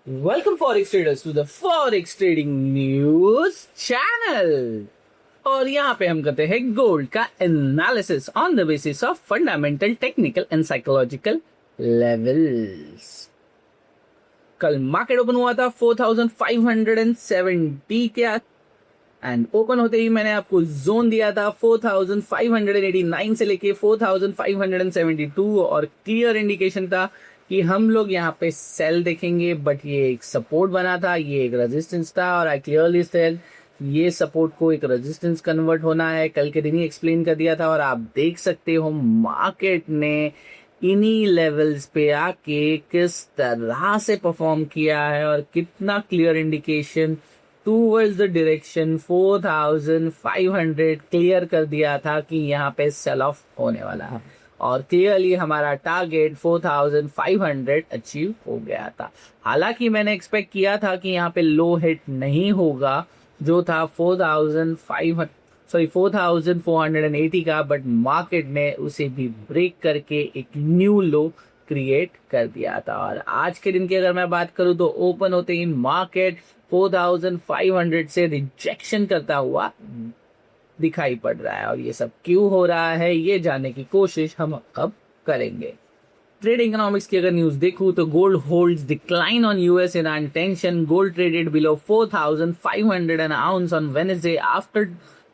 Welcome Forex traders to the Forex Trading News channel। और यहाँ पे हम करते हैं गोल्ड का analysis on the basis of fundamental, technical and psychological levels. कल मार्केट ओपन हुआ था 4570 के एंड ओपन होते ही मैंने आपको जोन दिया था 4589 से लेके 4572 और क्लियर इंडिकेशन था कि हम लोग यहाँ पे सेल देखेंगे, बट ये एक सपोर्ट बना था, ये एक रेजिस्टेंस था और आई क्लियरली सेड ये सपोर्ट को एक रेजिस्टेंस कन्वर्ट होना है। कल के दिन ही एक्सप्लेन कर दिया था और आप देख सकते हो मार्केट ने इन्हीं लेवल्स पे आके किस तरह से परफॉर्म किया है और कितना clear indication towards the direction 4500 clear कर दिया था कि यहाँ पे सेल ऑफ होने वाला है और क्लियरली हमारा टारगेट 4500 अचीव हो गया था। हालांकि मैंने एक्सपेक्ट किया था कि यहाँ पे लो हिट नहीं होगा जो था 4480 का, बट मार्केट ने उसे भी ब्रेक करके एक न्यू लो क्रिएट कर दिया था। और आज के दिन की अगर मैं बात करूं तो ओपन होते ही मार्केट 4500 से रिजेक्शन करता हुआ दिखाई पड़ रहा है और ये सब क्यों हो रहा है ये जानने की कोशिश हम अब करेंगे। ट्रेड इकोनॉमिक्स की अगर न्यूज देखूं तो gold holds decline on US Iran tension. Gold traded below 4500 an ounce on Wednesday after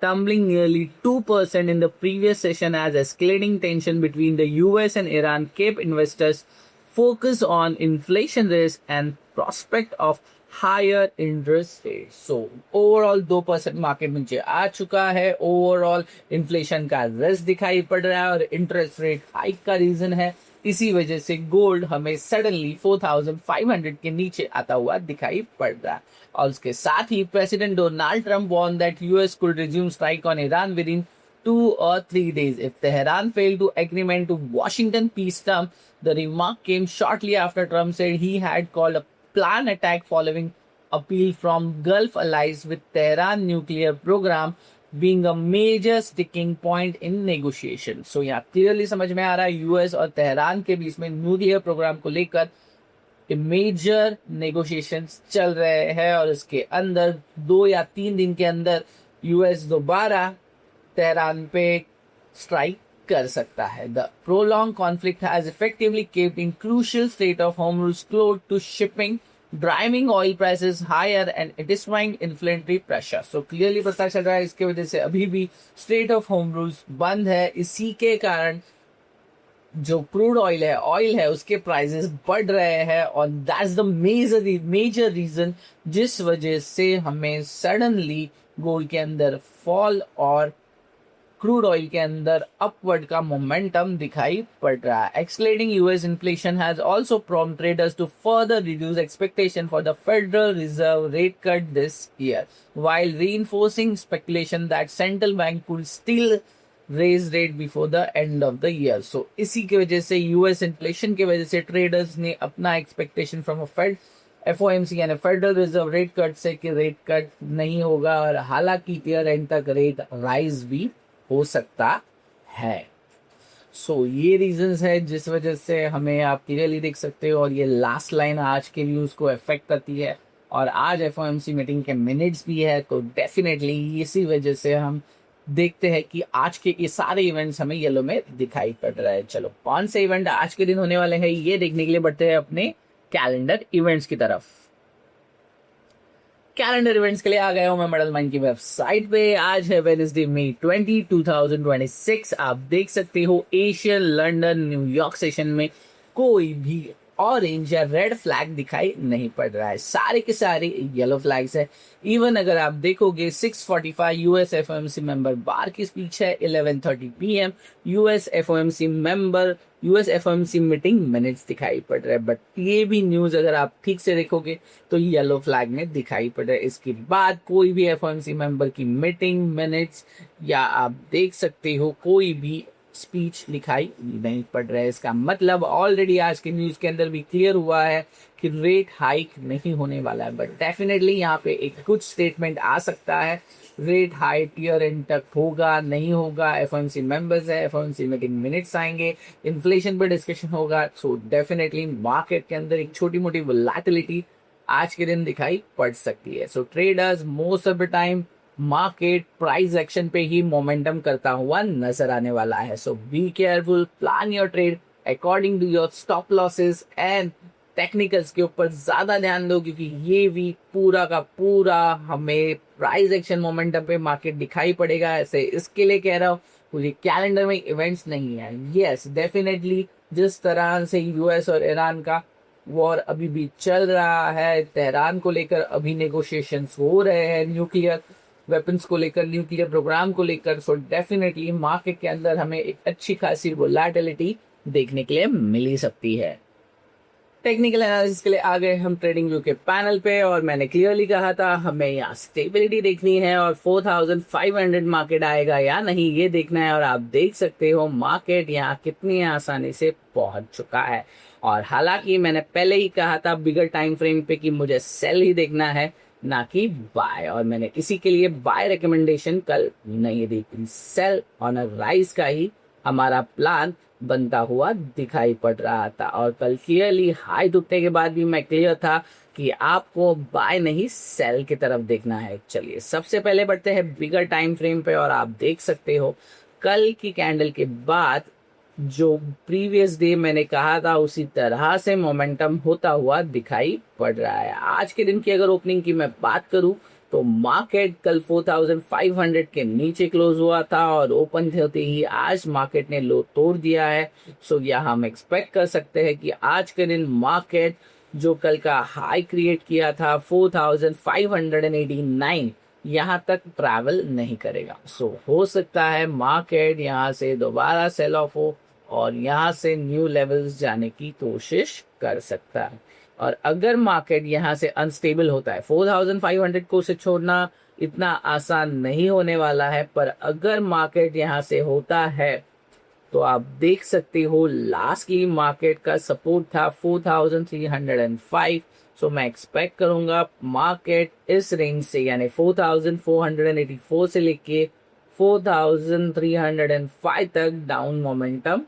tumbling nearly 2% in the previous session as escalating tension between the US and Iran kept investors focused on inflation risk and prospect of higher interest rate. So overall 2% market नीचे आ चुका है। Overall inflation का risk दिखाई पड़ रहा है और इंटरेस्ट रेट हाइक का रीजन है। इसी वजह से गोल्ड हमें सडनली 4500 के नीचे आता हुआ दिखाई पड़ रहा है। और उसके साथ ही president Donald Trump warn that US could resume strike on Iran within 2 or 3 days if Tehran failed to agreement to Washington peace term. The remark came shortly after Trump said he had called a planned attack following appeal from Gulf allies, with Tehran nuclear program being a major sticking point in negotiation. So यहाँ clearly समझ में आ रहा है US और Tehran के बीच में nuclear programme को लेकर मेजर नेगोशिएशंस चल रहे हैं और इसके अंदर 2 या 3 दिन के अंदर यूएस दोबारा तेहरान पे स्ट्राइक कर सकता है। The prolong conflict has effectively kept in crucial Strait of Hormuz closed to shipping, driving oil prices higher and satisfying inflationary pressure. So clearly पता चल रहा है इसके वजह से अभी भी स्ट्रेट ऑफ होर्मुज बंद है। इसी के कारण जो क्रूड ऑयल है उसके प्राइसेस बढ़ रहे हैं और दैट्स द मेजर रीजन जिस वजह से हमें सडनली गोल्ड के अंदर फॉल और क्रूड ऑयल के अंदर अपवर्ड का मोमेंटम दिखाई पड़ रहा है। Escalating US inflation has also prompt traders to further reduce expectation for the federal reserve rate cut this year while reinforcing speculation that central bank will still raise rate before the end of the year. So इसी की वजह से US inflation की वजह से traders ने अपना expectation from a Fed FOMC यानी फेडरल रिजर्व रेट कट से कि रेट कट नहीं होगा और हालांकि ईयर एंड तक रेट राइज भी हो सकता है। सो ये रीजंस है जिस वजह से हमें आप क्लियरली देख सकते हो और ये लास्ट लाइन आज के व्यूज को अफेक्ट करती है और आज एफओएमसी मीटिंग के मिनट्स भी है तो डेफिनेटली इसी वजह से हम देखते हैं कि आज के ये सारे इवेंट्स हमें येलो में दिखाई पड़ रहा है। चलो कौन से इवेंट आज के दिन होने वाले हैं ये देखने के लिए बढ़ते हैं अपने कैलेंडर इवेंट्स की तरफ। कैलेंडर इवेंट्स के लिए आ गया हूं मैं मेडल माइन की वेबसाइट पे। आज है वेडनेसडे मई 20, 2026। आप देख सकते हो एशिया, लंदन, न्यूयॉर्क सेशन में कोई भी ऑरेंज या रेड फ्लैग दिखाई नहीं पड़ रहा है, सारे के सारे येलो फ्लैग्स है। इवन अगर आप देखोगे 6:45 यूएस एफओएमसी मेंबर बार की स्पीच है, 11:30 PM US FOMC meeting minutes दिखाई पड़ रहे हैं, बट ये भी न्यूज अगर आप ठीक से देखोगे तो येलो फ्लैग में दिखाई पड़ रहा है। इसके बाद कोई भी एफओएमसी मेंबर की मीटिंग मिनट्स या आप देख सकते हो कोई भी स्पीच दिखाई नहीं पड़ रहा है। इसका मतलब ऑलरेडी आज के न्यूज के अंदर भी क्लियर हुआ है कि रेट हाइक नहीं होने वाला है, बट डेफिनेटली यहाँ पे एक कुछ स्टेटमेंट आ सकता है। रेट हाइक ईयर एंड तक होगा नहीं होगा, एफओएमसी मेंबर्स है, एफओएमसी मीटिंग मिनट्स आएंगे, इन्फ्लेशन पर डिस्कशन होगा। सो डेफिनेटली मार्केट के अंदर एक छोटी मोटी वोलेटिलिटी आज के दिन दिखाई पड़ सकती है। So traders most of the time market price action पे ही मोमेंटम करता हुआ नजर आने वाला है। So be careful, plan your trade according to your stop losses and technicals के ऊपर ज्यादा ध्यान दो, क्योंकि ये वीक पूरा का पूरा हमें प्राइस एक्शन मोमेंटम पे मार्केट दिखाई पड़ेगा। ऐसे इसके लिए कह रहा हूँ, पूरी कैलेंडर में इवेंट्स नहीं है। यस डेफिनेटली जिस तरह से यूएस और ईरान का वॉर अभी भी चल रहा है, तेहरान को लेकर अभी नेगोशिएशंस हो रहे हैं, न्यूक्लियर वेपन्स को लेकर, न्यूक्लियर प्रोग्राम को लेकर। सो डेफिनेटली मार्केट के अंदर हमें एक अच्छी खासी वोलेटिलिटी देखने के लिए मिल ही सकती है। टेक्निकल एनालिसिस के लिए आ गए हम ट्रेडिंग व्यू के पैनल पे, और मैंने क्लियरली कहा था हमें यहाँ स्टेबिलिटी देखनी है और 4500 मार्केट आएगा या नहीं ये देखना है। और आप देख सकते हो मार्केट यहाँ कितनी आसानी से पहुंच चुका है। और हालांकि मैंने पहले ही कहा था बिगर टाइम फ्रेम पे कि मुझे सेल ही देखना है ना कि बाय, और मैंने किसी के लिए बाय रिकमेंडेशन कल नहीं दी। सेल ऑन अ राइज का ही हमारा प्लान बनता हुआ दिखाई पड़ रहा था। और कल क्लियरली हाई टूटने के बाद भी मैं क्लियर था कि आपको बाय नहीं सेल की तरफ देखना है। चलिए सबसे पहले बढ़ते हैं बिगर टाइम फ्रेम पे, और आप देख सकते हो कल की कैंडल के बाद जो प्रीवियस डे मैंने कहा था उसी तरह से मोमेंटम होता हुआ दिखाई पड़ रहा है। आज के दिन की अगर ओपनिंग की मैं बात करूं तो मार्केट कल 4500 के नीचे क्लोज हुआ था और ओपन होते ही आज मार्केट ने लो तोड़ दिया है। सो यहाँ हम एक्सपेक्ट कर सकते हैं कि आज के दिन मार्केट जो कल का हाई क्रिएट किया था 4589 यहाँ तक ट्रैवल नहीं करेगा। सो हो सकता है मार्केट यहाँ से दोबारा सेल ऑफ हो और यहाँ से न्यू लेवल्स जाने की कोशिश कर सकता है। और अगर मार्केट यहाँ से अनस्टेबल होता है, 4500 को से छोड़ना इतना आसान नहीं होने वाला है, पर अगर मार्केट यहाँ से होता है तो आप देख सकते हो लास्टली मार्केट का सपोर्ट था 4305। सो मैं एक्सपेक्ट करूंगा मार्केट इस रेंज से यानी 4484 से लेके 4305 तक डाउन मोमेंटम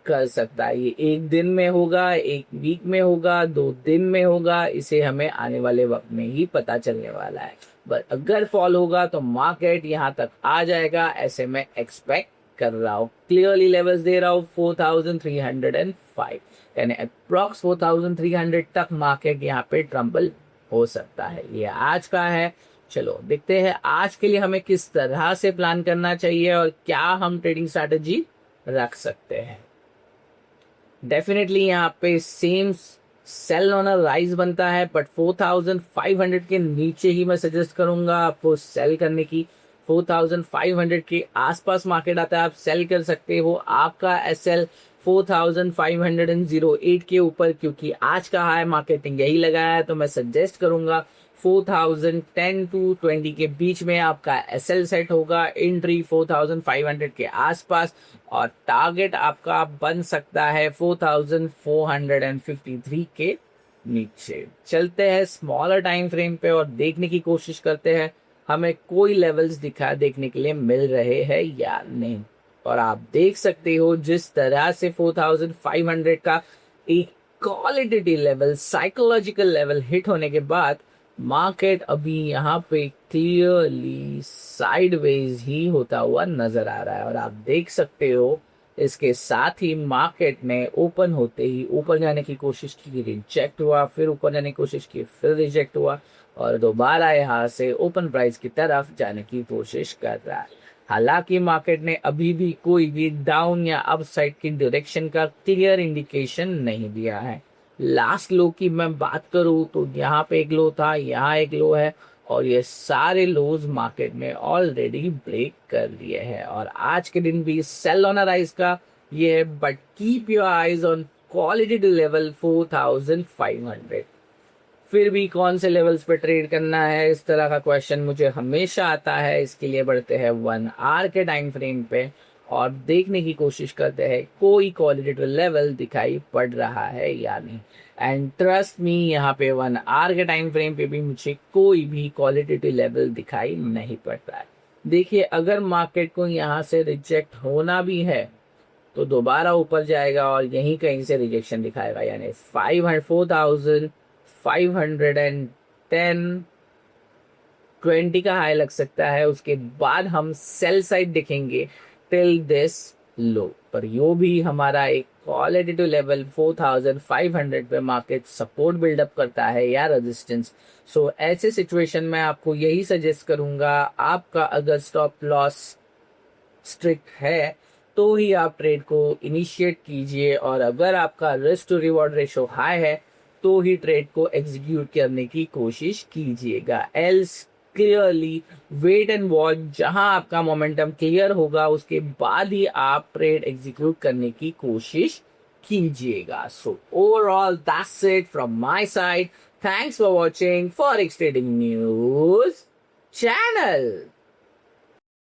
कर सकता है। ये एक दिन में होगा, एक वीक में होगा, 2 दिन में होगा, इसे हमें आने वाले वक्त में ही पता चलने वाला है। बट अगर फॉल होगा तो मार्केट यहाँ तक आ जाएगा, ऐसे मैं एक्सपेक्ट कर रहा हूँ। क्लियरली लेवल्स दे रहा हूँ 4305 यानी अप्रॉक्स 4300 तक मार्केट यहाँ पे ट्रम्बल हो सकता है। ये आज का है। चलो देखते हैं आज के लिए हमें किस तरह से प्लान करना चाहिए और क्या हम ट्रेडिंग स्ट्रैटेजी रख सकते हैं। डेफिनेटली यहाँ पे same sell on a rise बनता है, बट 4500 के नीचे ही मैं सजेस्ट करूंगा आपको सेल करने की। 4500 के आसपास मार्केट आता है, आप सेल कर सकते हो। आपका एसएल 4508 के ऊपर, क्योंकि आज का हाई मार्केटिंग यही लगाया है, तो मैं सजेस्ट करूंगा 4010 टू 20 के बीच में आपका एसएल सेट होगा। एंट्री 4500 के आसपास और टारगेट आपका बन सकता है 4453 के नीचे। चलते हैं स्मॉलर टाइम फ्रेम पे और देखने की कोशिश करते हैं हमें कोई लेवल्स देखने के लिए मिल रहे हैं या नहीं। और आप देख सकते हो जिस तरह से 4500 का एक qualitative level, psychological level hit होने के बाद मार्केट अभी यहाँ पे क्लियरली साइडवेज ही होता हुआ नजर आ रहा है। और आप देख सकते हो इसके साथ ही मार्केट ने ओपन होते ही ऊपर जाने की कोशिश की, रिजेक्ट हुआ, फिर ऊपर जाने की कोशिश की, फिर रिजेक्ट हुआ और दोबारा यहाँ से ओपन प्राइस की तरफ जाने की कोशिश कर रहा है। हालांकि मार्केट ने अभी भी कोई भी डाउन या अप साइड की डायरेक्शन का क्लियर इंडिकेशन नहीं दिया है। लास्ट लो की मैं बात करूं तो यहाँ पे एक लो था, यहाँ एक लो है और ये सारे लोज मार्केट में ऑलरेडी ब्रेक कर लिए हैं। और आज के दिन भी सेल ऑन राइज का ये है, but keep your eyes on quality level 4500। फिर भी कौन से लेवल्स पे ट्रेड करना है, इस तरह का क्वेश्चन मुझे हमेशा आता है। इसके लिए बढ़ते हैं 1 आवर के टाइम फ्रेम पे और देखने की कोशिश करते हैं कोई क्वालिटेटिव लेवल दिखाई पड़ रहा है या नहीं। एंड ट्रस्ट मी, यहाँ पे 1 आवर के टाइम फ्रेम पे भी मुझे कोई भी क्वालिटेटिव लेवल दिखाई नहीं पड़ रहा है। देखिए अगर मार्केट को यहाँ से रिजेक्ट होना भी है तो दोबारा ऊपर जाएगा और यहीं कहीं से रिजेक्शन दिखाएगा, यानी 510 20 का हाई लग सकता है, उसके बाद हम सेल साइड दिखेंगे टिल दिस लो, पर यो भी हमारा एक क्वालिटेटिव लेवल 4500 पे मार्केट सपोर्ट बिल्डअप करता है या रेजिस्टेंस। सो ऐसे सिचुएशन में आपको यही सजेस्ट करूंगा, आपका अगर स्टॉप लॉस स्ट्रिक्ट है तो ही आप ट्रेड को इनिशिएट कीजिए, और अगर आपका risk to reward ratio high है तो ही ट्रेड को एग्जीक्यूट करने की कोशिश कीजिएगा। Else clearly wait and watch, जहां आपका मोमेंटम क्लियर होगा उसके बाद ही आप ट्रेड एग्जीक्यूट करने की कोशिश कीजिएगा। So overall that's it from my side. Thanks for watching forex trading news channel.